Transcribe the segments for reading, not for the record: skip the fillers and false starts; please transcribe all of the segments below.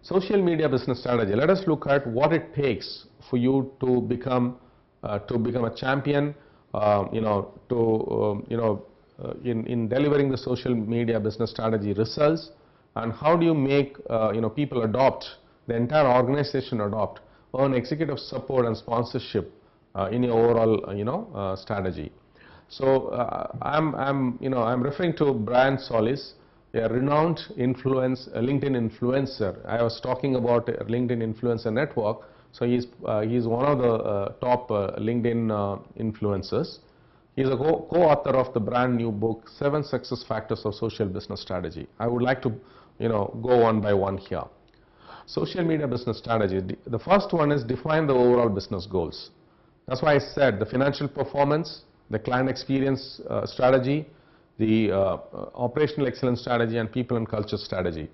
Social media business strategy. Let us look at what it takes for you to become a champion, in delivering the social media business strategy results, and how do you make people adopt, the entire organization adopt, earn executive support and sponsorship in your overall strategy. So I'm referring to Brian Solis, a renowned LinkedIn influencer. I was talking about a LinkedIn influencer network. So he's one of the top LinkedIn influencers. He's a co-author of the brand new book, 7 Success Factors of Social Business Strategy. I would like to go one by one here. Social media business strategy. The first one is define the overall business goals. That's why I said the financial performance, the client experience strategy, the operational excellence strategy, and people and culture strategy.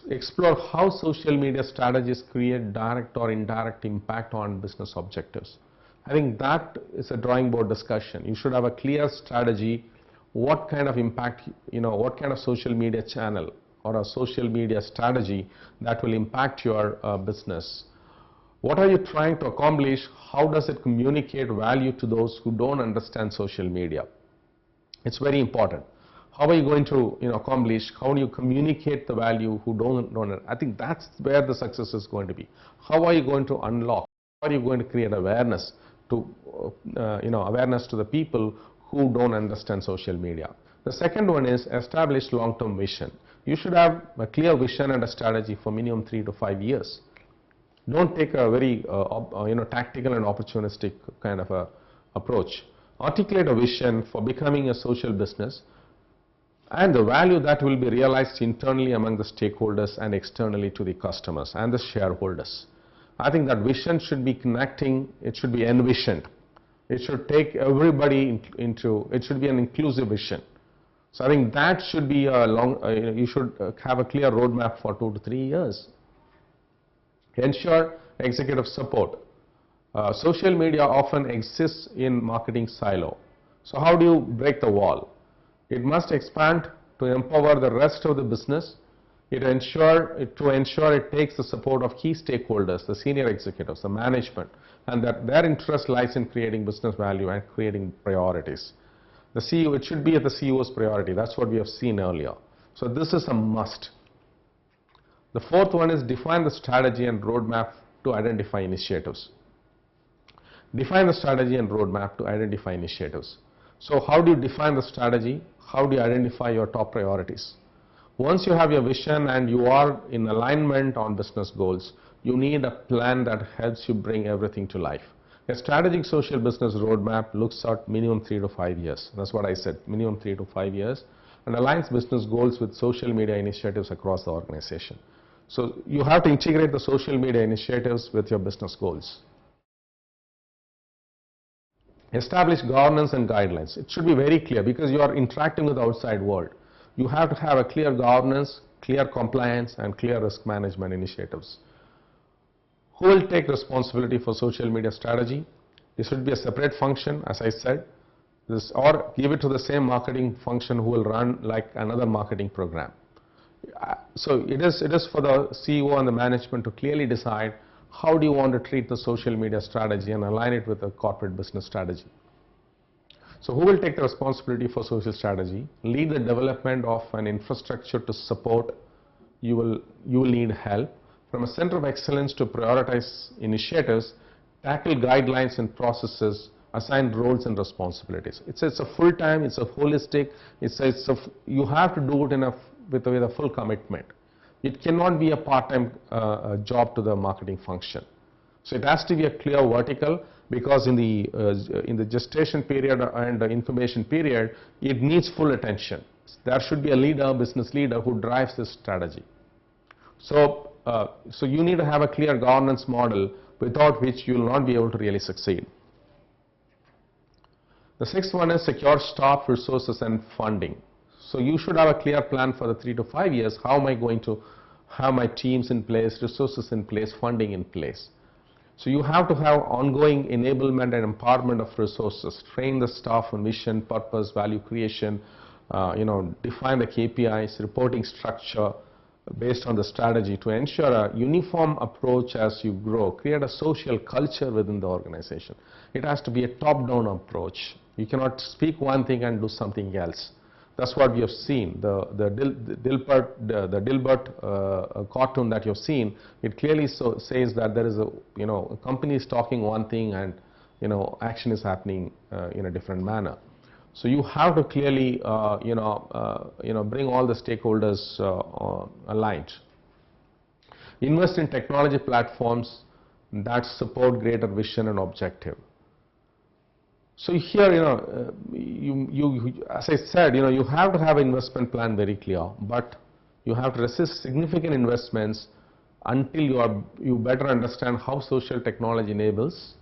Explore how social media strategies create direct or indirect impact on business objectives. I think that is a drawing board discussion. You should have a clear strategy, what kind of impact, what kind of social media channel or a social media strategy that will impact your business. What are you trying to accomplish? How does it communicate value to those who don't understand social media? It's very important. How are you going to accomplish? How do you communicate the value who don't? I think that's where the success is going to be. How are you going to unlock? How are you going to create awareness to awareness to the people who don't understand social media? The second one is establish long-term vision. You should have a clear vision and a strategy for minimum 3 to 5 years. Don't take a very tactical and opportunistic kind of a approach. Articulate a vision for becoming a social business and the value that will be realized internally among the stakeholders and externally to the customers and the shareholders. I think that vision should be connecting, it should be envisioned. It should take everybody into, it should be an inclusive vision. So I think that should be a you should have a clear roadmap for 2 to 3 years. Ensure executive support. Social media often exists in marketing silo. So how do you break the wall? It must expand to empower the rest of the business. To ensure it takes the support of key stakeholders, the senior executives, the management, and that their interest lies in creating business value and creating priorities. The CEO, it should be at the CEO's priority. That's what we have seen earlier. So this is a must. The fourth one is define the strategy and roadmap to identify initiatives. Define the strategy and roadmap to identify initiatives. So how do you define the strategy? How do you identify your top priorities? Once you have your vision and you are in alignment on business goals, you need a plan that helps you bring everything to life. A strategic social business roadmap looks at minimum 3 to 5 years. That's what I said, minimum 3 to 5 years, and aligns business goals with social media initiatives across the organization. So you have to integrate the social media initiatives with your business goals. Establish governance and guidelines. It should be very clear because you are interacting with the outside world. You have to have a clear governance, clear compliance, and clear risk management initiatives. Who will take responsibility for social media strategy? This should be a separate function, as I said, or give it to the same marketing function who will run like another marketing program. So it is for the CEO and the management to clearly decide how do you want to treat the social media strategy and align it with the corporate business strategy. So who will take the responsibility for social strategy? Lead the development of an infrastructure to support. You will need help. From a center of excellence to prioritize initiatives, tackle guidelines and processes, assign roles and responsibilities. It's a full-time, it's a holistic, you have to do it with a full commitment. It cannot be a part-time job to the marketing function. So it has to be a clear vertical, because in the gestation period and the incubation period, it needs full attention. There should be a leader, business leader, who drives this strategy. So you need to have a clear governance model without which you will not be able to really succeed. The sixth one is secure staff, resources, and funding. So you should have a clear plan for the 3 to 5 years. How am I going to have my teams in place, resources in place, funding in place? So you have to have ongoing enablement and empowerment of resources, train the staff on mission, purpose, value creation, define the KPIs, reporting structure, based on the strategy to ensure a uniform approach as you grow, create a social culture within the organization. It has to be a top-down approach. You cannot speak one thing and do something else. That's what we have seen. The Dilbert cartoon that you've seen, it clearly says that there is a company is talking one thing and action is happening in a different manner. So you have to clearly bring all the stakeholders aligned. Invest in technology platforms that support greater vision and objective. So here, as I said, you have to have an investment plan very clear, but you have to resist significant investments until you better understand how social technology enables,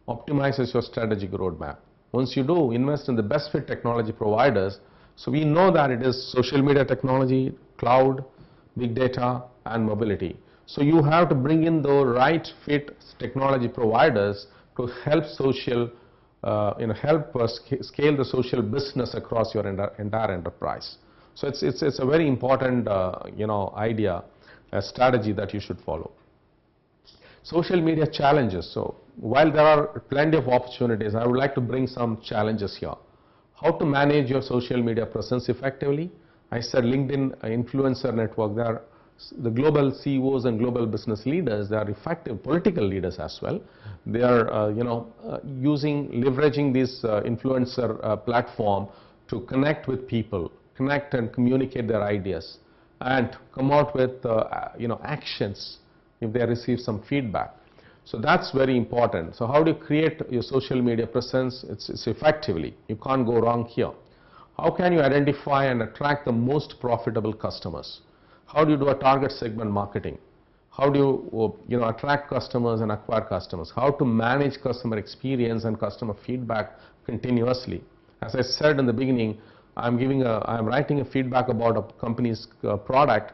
optimizes your strategic roadmap. Once you do, invest in the best fit technology providers. So we know that it is social media technology, cloud, big data, and mobility. So you have to bring in the right fit technology providers to help scale the social business across your entire enterprise. So it's a very important idea, a strategy that you should follow. Social media challenges. So while there are plenty of opportunities, I would like to bring some challenges here. How to manage your social media presence effectively? I said LinkedIn influencer network. They are the global CEOs and global business leaders. They are effective political leaders as well. They are leveraging this influencer platform to connect with people, connect and communicate their ideas, and come out with actions if they receive some feedback. So that's very important. So how do you create your social media presence? It's effectively. You can't go wrong here. How can you identify and attract the most profitable customers? How do you do a target segment marketing? How do you attract customers and acquire customers? How to manage customer experience and customer feedback continuously? As I said in the beginning, I'm writing a feedback about a company's product,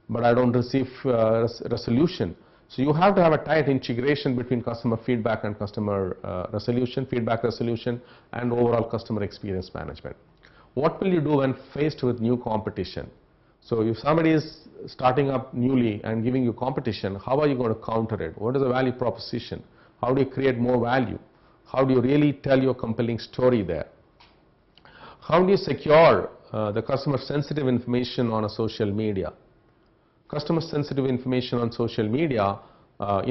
but I don't receive resolution. So you have to have a tight integration between customer feedback and customer feedback resolution, and overall customer experience management. What will you do when faced with new competition? So if somebody is starting up newly and giving you competition, how are you going to counter it? What is the value proposition? How do you create more value? How do you really tell your compelling story there? How do you secure the customer sensitive information on a social media? Customer sensitive information on social media, by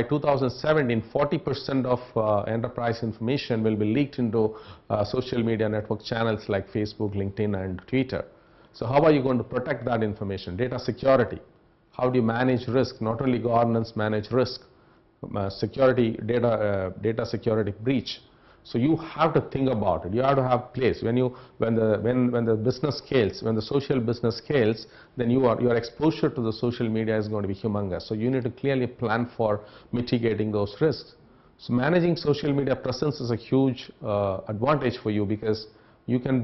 2017, 40% of enterprise information will be leaked into social media network channels like Facebook, LinkedIn, and Twitter. So how are you going to protect that information? Data security. How do you manage risk? Not only governance, manage risk, security, data security breach. So you have to think about it. You have to have place. When the business scales, when the social business scales, then your exposure to the social media is going to be humongous. So you need to clearly plan for mitigating those risks. So managing social media presence is a huge advantage for you, because you can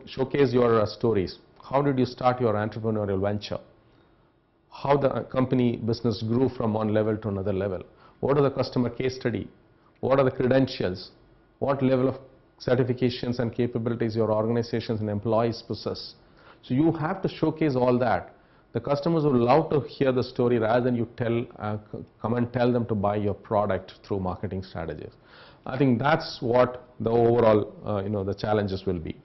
showcase your stories. How did you start your entrepreneurial venture? How the company business grew from one level to another level? What are the customer case study? What are the credentials? What level of certifications and capabilities your organizations and employees possess? So you have to showcase all that. The customers will love to hear the story rather than you come and tell them to buy your product through marketing strategies. I think that's what the overall the challenges will be.